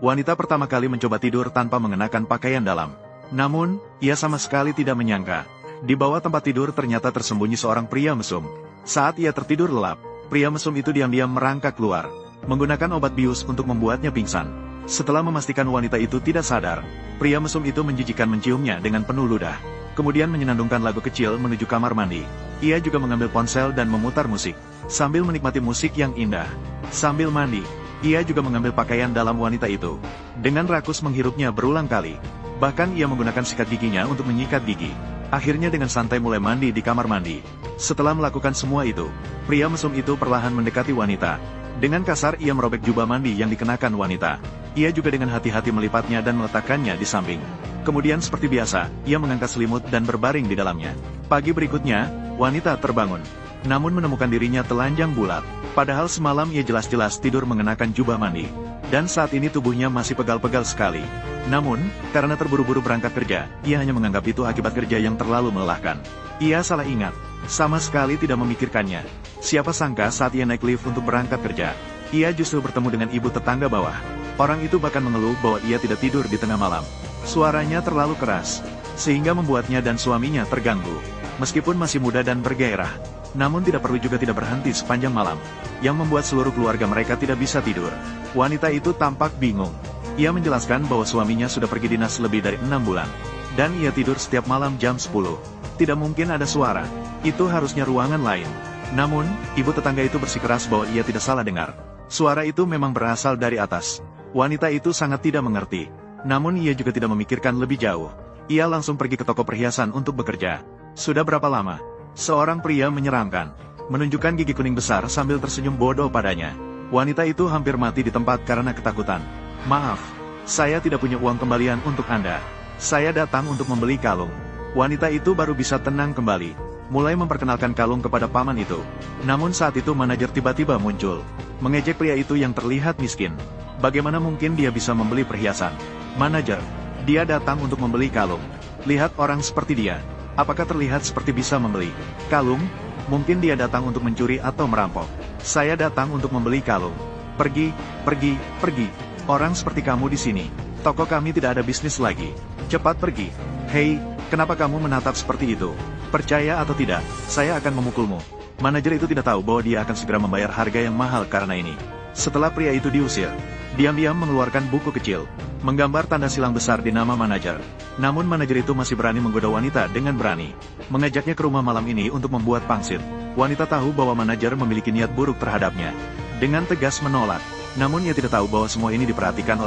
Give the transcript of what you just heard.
Wanita pertama kali mencoba tidur tanpa mengenakan pakaian dalam. Namun, ia sama sekali tidak menyangka. Di bawah tempat tidur ternyata tersembunyi seorang pria mesum. Saat ia tertidur lelap, pria mesum itu diam-diam merangkak keluar, menggunakan obat bius untuk membuatnya pingsan. Setelah memastikan wanita itu tidak sadar, pria mesum itu menjijikan menciumnya dengan penuh ludah. Kemudian menyenandungkan lagu kecil menuju kamar mandi. Ia juga mengambil ponsel dan memutar musik, sambil menikmati musik yang indah. Sambil mandi, ia juga mengambil pakaian dalam wanita itu. Dengan rakus menghirupnya berulang kali. Bahkan ia menggunakan sikat giginya untuk menyikat gigi. Akhirnya dengan santai mulai mandi di kamar mandi. Setelah melakukan semua itu, pria mesum itu perlahan mendekati wanita. Dengan kasar ia merobek jubah mandi yang dikenakan wanita. Ia juga dengan hati-hati melipatnya dan meletakkannya di samping. Kemudian seperti biasa, ia mengangkat selimut dan berbaring di dalamnya. Pagi berikutnya, wanita terbangun. Namun menemukan dirinya telanjang bulat. Padahal semalam ia jelas-jelas tidur mengenakan jubah mandi. Dan saat ini tubuhnya masih pegal-pegal sekali. Namun, karena terburu-buru berangkat kerja, ia hanya menganggap itu akibat kerja yang terlalu melelahkan. Ia salah ingat, sama sekali tidak memikirkannya. Siapa sangka saat ia naik lift untuk berangkat kerja, ia justru bertemu dengan ibu tetangga bawah. Orang itu bahkan mengeluh bahwa ia tidak tidur di tengah malam. Suaranya terlalu keras, sehingga membuatnya dan suaminya terganggu. Meskipun masih muda dan bergairah, namun tidak perlu juga tidak berhenti sepanjang malam, yang membuat seluruh keluarga mereka tidak bisa tidur. Wanita itu tampak bingung. Ia menjelaskan bahwa suaminya sudah pergi dinas lebih dari 6 bulan, dan ia tidur setiap malam jam 10. Tidak mungkin ada suara, itu harusnya ruangan lain. Namun, ibu tetangga itu bersikeras bahwa ia tidak salah dengar. Suara itu memang berasal dari atas. Wanita itu sangat tidak mengerti. Namun ia juga tidak memikirkan lebih jauh. Ia langsung pergi ke toko perhiasan untuk bekerja. Sudah berapa lama? Seorang pria menyeramkan, menunjukkan gigi kuning besar sambil tersenyum bodoh padanya. Wanita itu hampir mati di tempat karena ketakutan. Maaf, saya tidak punya uang kembalian untuk Anda. Saya datang untuk membeli kalung. Wanita itu baru bisa tenang kembali, mulai memperkenalkan kalung kepada paman itu. Namun saat itu manajer tiba-tiba muncul, mengejek pria itu yang terlihat miskin. Bagaimana mungkin dia bisa membeli perhiasan? Manajer, dia datang untuk membeli kalung. Lihat orang seperti dia. Apakah terlihat seperti bisa membeli kalung? Mungkin dia datang untuk mencuri atau merampok. Saya datang untuk membeli kalung. Pergi, pergi, pergi. Orang seperti kamu di sini. Toko kami tidak ada bisnis lagi. Cepat pergi. Hei, kenapa kamu menatap seperti itu? Percaya atau tidak, saya akan memukulmu. Manajer itu tidak tahu bahwa dia akan segera membayar harga yang mahal karena ini. Setelah pria itu diusir, diam-diam mengeluarkan buku kecil, menggambar tanda silang besar di nama manajer. Namun manajer itu masih berani menggoda wanita dengan berani, mengajaknya ke rumah malam ini untuk membuat pangsit. Wanita tahu bahwa manajer memiliki niat buruk terhadapnya. Dengan tegas menolak, namun ia tidak tahu bahwa semua ini diperhatikan oleh